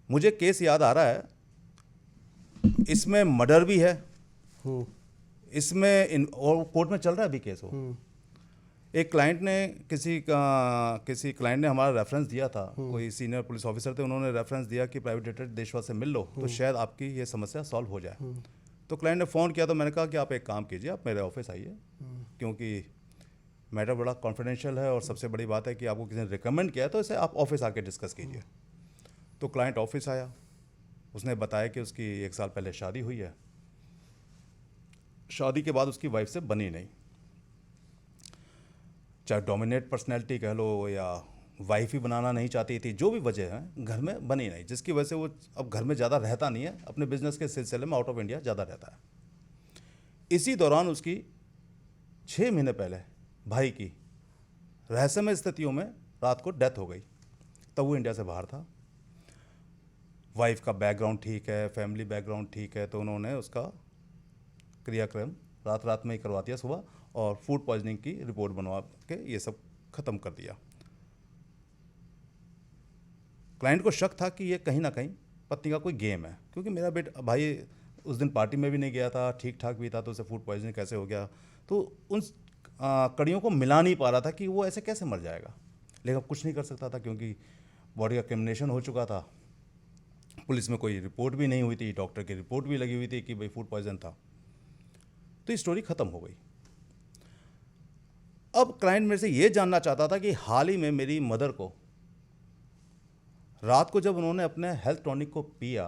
मुझे केस याद आ रहा है, इसमें मर्डर भी है, इसमें और कोर्ट में चल रहा है अभी केस वो। एक क्लाइंट ने किसी क्लाइंट ने हमारा रेफरेंस दिया था, कोई सीनियर पुलिस ऑफिसर थे, उन्होंने रेफरेंस दिया कि प्राइवेट डिटेक्टिव देशवाल से मिल लो तो शायद आपकी ये समस्या सॉल्व हो जाए। तो क्लाइंट ने फ़ोन किया तो मैंने कहा कि आप एक काम कीजिए, आप मेरे ऑफिस आइए, क्योंकि मैटर बड़ा कॉन्फिडेंशियल है और सबसे बड़ी बात है कि आपको किसी ने रिकमेंड किया है तो इसे आप ऑफिस आके डिस्कस कीजिए। तो क्लाइंट ऑफिस आया, उसने बताया कि उसकी 1 साल पहले शादी हुई है, शादी के बाद उसकी वाइफ से बनी नहीं, चाहे डोमिनेट पर्सनैलिटी कह लो या वाइफ ही बनाना नहीं चाहती थी, जो भी वजह है घर में बनी नहीं, जिसकी वजह से वो अब घर में ज़्यादा रहता नहीं है, अपने बिजनेस के सिलसिले में आउट ऑफ इंडिया ज़्यादा रहता है। इसी दौरान उसकी 6 महीने पहले भाई की रहस्यमय स्थितियों में रात को डेथ हो गई। तब वो इंडिया से बाहर था, वाइफ का बैकग्राउंड ठीक है, फैमिली बैकग्राउंड ठीक है, तो उन्होंने उसका क्रियाक्रम रात रात में ही करवा दिया सुबह, और फूड पॉइजनिंग की रिपोर्ट बनवा के ये सब ख़त्म कर दिया। क्लाइंट को शक था कि ये कहीं ना कहीं पत्नी का कोई गेम है, क्योंकि मेरा भाई उस दिन पार्टी में भी नहीं गया था, ठीक ठाक भी था, तो उसे फूड पॉइजनिंग कैसे हो गया। तो उन कड़ियों को मिला नहीं पा रहा था कि वो ऐसे कैसे मर जाएगा, लेकिन कुछ नहीं कर सकता था क्योंकि बॉडी का क्रिमिनेशन हो चुका था, पुलिस में कोई रिपोर्ट भी नहीं हुई थी, डॉक्टर की रिपोर्ट भी लगी हुई थी कि भाई फूड पॉइजन था। तो ये स्टोरी ख़त्म हो गई। अब क्लाइंट मेरे से ये जानना चाहता था कि हाल ही में मेरी मदर को रात को जब उन्होंने अपने हेल्थ टॉनिक को पिया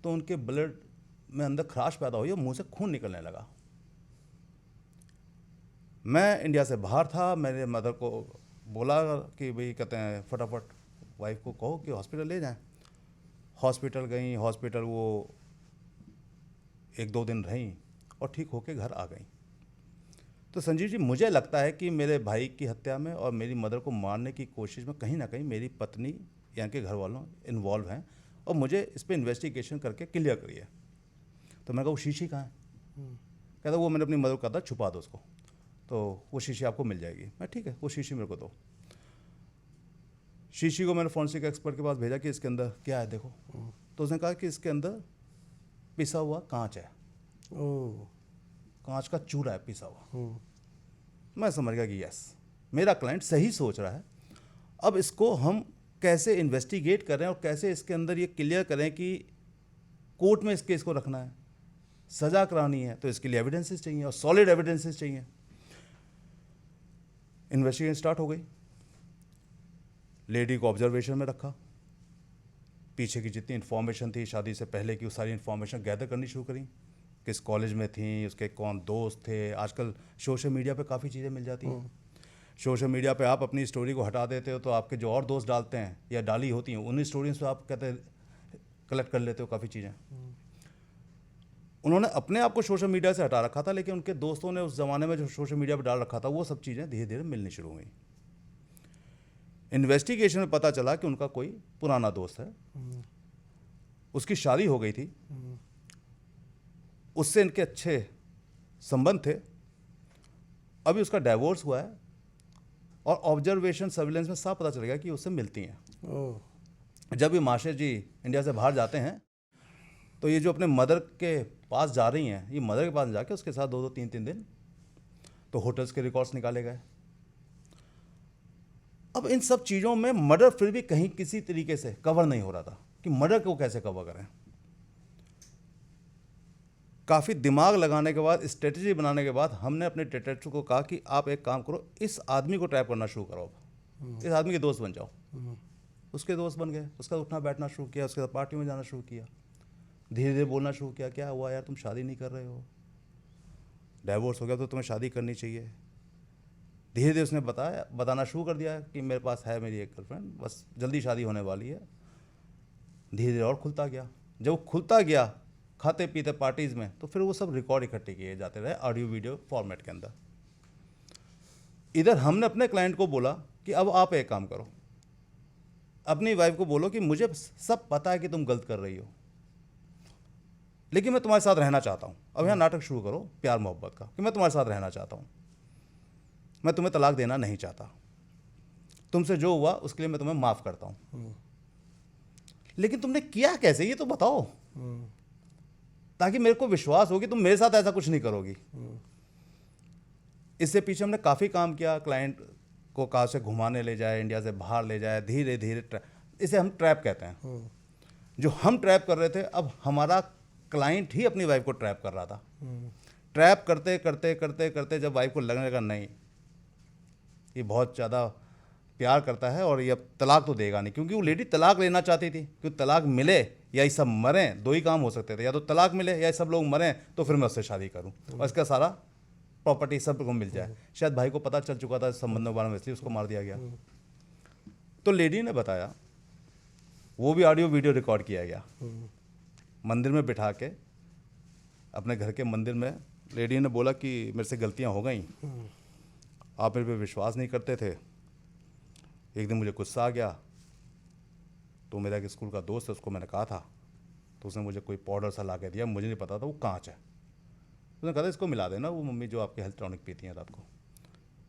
तो उनके ब्लड में अंदर खराश पैदा हुई और मुंह से खून निकलने लगा। मैं इंडिया से बाहर था, मेरे मदर को बोला कि भाई कहते हैं फटाफट वाइफ को कहो कि हॉस्पिटल ले जाएं। हॉस्पिटल गई, हॉस्पिटल वो 1-2 दिन रहीं और ठीक होके घर आ गई। तो संजीव जी, मुझे लगता है कि मेरे भाई की हत्या में और मेरी मदर को मारने की कोशिश में कहीं ना कहीं मेरी पत्नी यहाँ के घर वालों इन्वॉल्व हैं, और मुझे इस पर इन्वेस्टिगेशन करके क्लियर करिए। तो मैं कहा वो शीशी कहाँ है? कहता वो मैंने अपनी मदर को कहा था छुपा दो उसको, तो वो शीशी आपको मिल जाएगी। मैं ठीक है, वो शीशी मेरे को दो। शीशी को मैंने फॉरेंसिक एक्सपर्ट के पास भेजा कि इसके अंदर क्या है देखो। तो उसने कहा कि इसके अंदर पिसा हुआ कांच है, कांच का चूरा है पिसा हुआ। मैं समझ गया कि यस, मेरा क्लाइंट सही सोच रहा है। अब इसको हम कैसे इन्वेस्टिगेट करें और कैसे इसके अंदर ये क्लियर करें कि कोर्ट में इस केस को रखना है, सजा करानी है, तो इसके लिए एविडेंसेस चाहिए और सॉलिड एविडेंसेस चाहिए। इन्वेस्टिगेशन स्टार्ट हो गई, लेडी को ऑब्जर्वेशन में रखा, पीछे की जितनी इन्फॉर्मेशन थी शादी से पहले की वो सारी इन्फॉर्मेशन गैदर करनी शुरू करी, किस कॉलेज में थी, उसके कौन दोस्त थे। आजकल सोशल मीडिया पे काफ़ी चीज़ें मिल जाती हैं। सोशल मीडिया पे आप अपनी स्टोरी को हटा देते हो तो आपके जो और दोस्त डालते हैं या डाली होती हैं उन्हीं स्टोरीज पे आप कहते कलेक्ट कर लेते हो काफ़ी चीज़ें। उन्होंने अपने आप को सोशल मीडिया से हटा रखा था, लेकिन उनके दोस्तों ने उस ज़माने में जो सोशल मीडिया पर डाल रखा था वो सब चीज़ें धीरे धीरे मिलनी शुरू हुई। इन्वेस्टिगेशन में पता चला कि उनका कोई पुराना दोस्त है, उसकी शादी हो गई थी, उससे इनके अच्छे संबंध थे, अभी उसका डाइवोर्स हुआ है, और ऑब्जर्वेशन सर्विलेंस में साफ पता चल गया कि उससे मिलती हैं। जब ये माशे जी इंडिया से बाहर जाते हैं तो ये जो अपने मदर के पास जा रही हैं, ये मदर के पास जाके उसके साथ 2-2 3-3 दिन तो होटल्स के रिकॉर्ड्स निकाले गए। अब इन सब चीज़ों में मर्डर फिर भी कहीं किसी तरीके से कवर नहीं हो रहा था कि मर्डर को कैसे कवर करें। काफ़ी दिमाग लगाने के बाद, स्ट्रेटजी बनाने के बाद हमने अपने डिटेक्टिव को कहा कि आप एक काम करो, इस आदमी को ट्रैप करना शुरू करो, इस आदमी के दोस्त बन जाओ। उसके दोस्त बन गए, उसका उठना बैठना शुरू किया, उसके साथ पार्टी में जाना शुरू किया, धीरे धीरे बोलना शुरू किया, क्या हुआ यार तुम शादी नहीं कर रहे हो, डाइवोर्स हो गया तो तुम्हें शादी करनी चाहिए। धीरे धीरे उसने बताना शुरू कर दिया कि मेरे पास है मेरी एक गर्लफ्रेंड, बस जल्दी शादी होने वाली है। धीरे धीरे और खुलता गया। जब वो खुलता गया खाते पीते पार्टीज़ में, तो फिर वो सब रिकॉर्ड इकट्ठे किए जाते रहे ऑडियो वीडियो फॉर्मेट के अंदर। इधर हमने अपने क्लाइंट को बोला कि अब आप एक काम करो, अपनी वाइफ को बोलो कि मुझे सब पता है कि तुम गलत कर रही हो, लेकिन मैं तुम्हारे साथ रहना चाहता हूँ। अब यहाँ नाटक शुरू करो प्यार मोहब्बत का कि मैं तुम्हारे साथ रहना चाहता हूँ, मैं तुम्हें तलाक देना नहीं चाहता, तुमसे जो हुआ उसके लिए मैं तुम्हें माफ़ करता हूँ, लेकिन तुमने किया कैसे ये तो बताओ, ताकि मेरे को विश्वास हो कि तुम मेरे साथ ऐसा कुछ नहीं करोगी। इससे पीछे हमने काफ़ी काम किया, क्लाइंट को कहाँ से घुमाने ले जाए, इंडिया से बाहर ले जाए, धीरे धीरे इसे हम ट्रैप कहते हैं। जो हम ट्रैप कर रहे थे, अब हमारा क्लाइंट ही अपनी वाइफ को ट्रैप कर रहा था। ट्रैप करते करते करते करते जब वाइफ को लगने लगा नहीं ये बहुत ज़्यादा प्यार करता है और ये अब तलाक तो देगा नहीं, क्योंकि वो लेडी तलाक लेना चाहती थी, क्योंकि तलाक मिले या ये सब मरें, दो ही काम हो सकते थे, या तो तलाक मिले या ये सब लोग मरें तो फिर मैं उससे शादी करूं और इसका सारा प्रॉपर्टी सब को मिल जाए। शायद भाई को पता चल चुका था संबंधों के बारे में, इसलिए उसको मार दिया गया। तो लेडी ने बताया, वो भी ऑडियो वीडियो रिकॉर्ड किया गया, मंदिर में बिठा के, अपने घर के मंदिर में लेडी ने बोला कि मेरे से गलतियां हो गई, आप मेरे पे विश्वास नहीं करते थे, एक दिन मुझे गुस्सा आ गया तो मेरा एक स्कूल का दोस्त है उसको मैंने कहा था, तो उसने मुझे कोई पाउडर सा ला के दिया, मुझे नहीं पता था वो कांच है, उसने कहा था इसको मिला देना, वो मम्मी जो आपके हेल्थ टॉनिक पीती हैं रात को।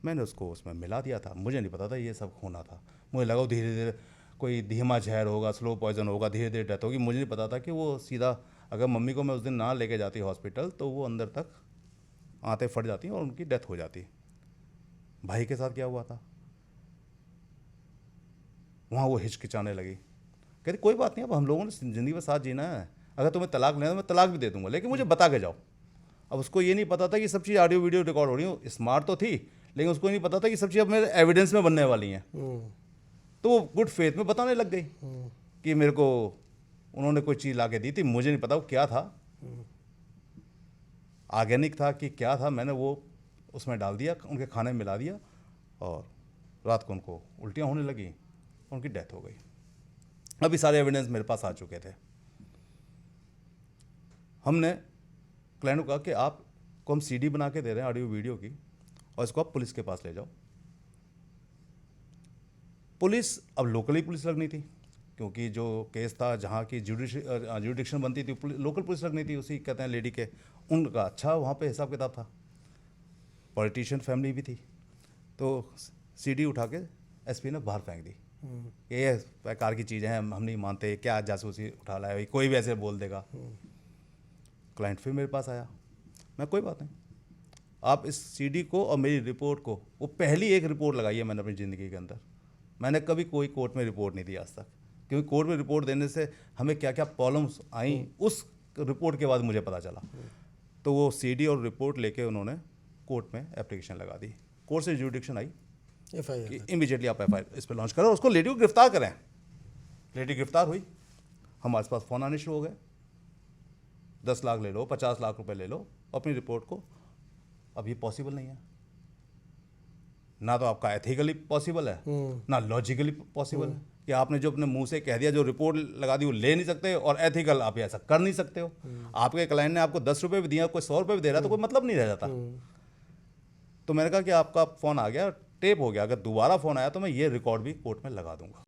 मैंने उसको उसमें मिला दिया था, मुझे नहीं पता था ये सब होना था, मुझे लगा वो धीरे धीरे कोई धीमा जहर होगा, स्लो पॉइजन होगा, धीरे धीरे डेथ होगी, मुझे नहीं पता था कि वो सीधा, अगर मम्मी को मैं उस दिन ना लेके जाती हॉस्पिटल तो वो अंदर तक आंतें फट जाती और उनकी डेथ हो जाती। भाई के साथ क्या हुआ था, वहाँ वो हिचकिचाने लगी, कहती कोई बात नहीं, अब हम लोगों ने ज़िंदगी में साथ जीना है, अगर तुम्हें तलाक लेना है तो मैं तलाक भी दे दूंगा, लेकिन मुझे बता के जाओ। अब उसको ये नहीं पता था कि सब चीज़ ऑडियो वीडियो रिकॉर्ड हो रही हो, स्मार्ट तो थी लेकिन उसको नहीं पता था कि सब चीज़ अब मेरे एविडेंस में बनने वाली हैं। तो वो गुड फेथ में बताने लग गई कि मेरे को उन्होंने कोई चीज़ ला के दी थी, मुझे नहीं पता वो क्या था, ऑर्गेनिक था कि क्या था, मैंने वो उसमें डाल दिया, उनके खाने में मिला दिया और रात को उनको उल्टियाँ होने लगी, उनकी डेथ हो गई। अभी सारे एविडेंस मेरे पास आ चुके थे। हमने क्लाइंट को कहा कि आपको हम सीडी बना के दे रहे हैं ऑडियो वीडियो की और इसको आप पुलिस के पास ले जाओ। पुलिस, अब लोकली पुलिस लगनी थी, क्योंकि जो केस था जहाँ की जुडिक्शन बनती थी लोकल पुलिस लगनी थी, उसी कहते हैं लेडी के, उनका अच्छा वहाँ पे हिसाब किताब था, पॉलिटिशियन फैमिली भी थी। तो सीडी उठा के एसपी ने बाहर फेंक दी, ये बेकार की चीज़ें हैं, हम नहीं मानते, क्या जासूसी उठा लाया भाई, कोई भी ऐसे बोल देगा। क्लाइंट फिर मेरे पास आया, मैं कोई बात नहीं, आप इस सीडी को और मेरी रिपोर्ट को, वो पहली एक रिपोर्ट लगाई है मैंने अपनी ज़िंदगी के अंदर, मैंने कभी कोई कोर्ट में रिपोर्ट नहीं दी आज तक, क्योंकि कोर्ट में रिपोर्ट देने से हमें क्या क्या प्रॉब्लम्स आई उस रिपोर्ट के बाद मुझे पता चला। तो वो सीडी और रिपोर्ट लेके उन्होंने कोर्ट में एप्लीकेशन लगा दी, कोर्ट से जुडिक्शन आई कि इमीडिएटली आप एफआईआर इस पर लॉन्च करो, उसको लेडी को गिरफ्तार करें। लेडी गिरफ्तार हुई, हमारे पास फ़ोन आने शुरू हो गए, 10 लाख ले लो, 50 लाख रुपए ले लो अपनी रिपोर्ट को। अब ये पॉसिबल नहीं है, ना तो आपका एथिकली पॉसिबल है ना लॉजिकली पॉसिबल है कि आपने जो अपने मुंह से कह दिया, जो रिपोर्ट लगा दी वो ले नहीं सकते, और एथिकल आप ऐसा कर नहीं सकते हो। आपके क्लाइंट ने आपको 10 रुपये भी दिया, कोई 100 रुपये भी दे रहा है तो कोई मतलब नहीं रह जाता। तो मैंने कहा कि आपका फ़ोन आ गया, टेप हो गया, अगर दोबारा फ़ोन आया तो मैं ये रिकॉर्ड भी कोर्ट में लगा दूंगा।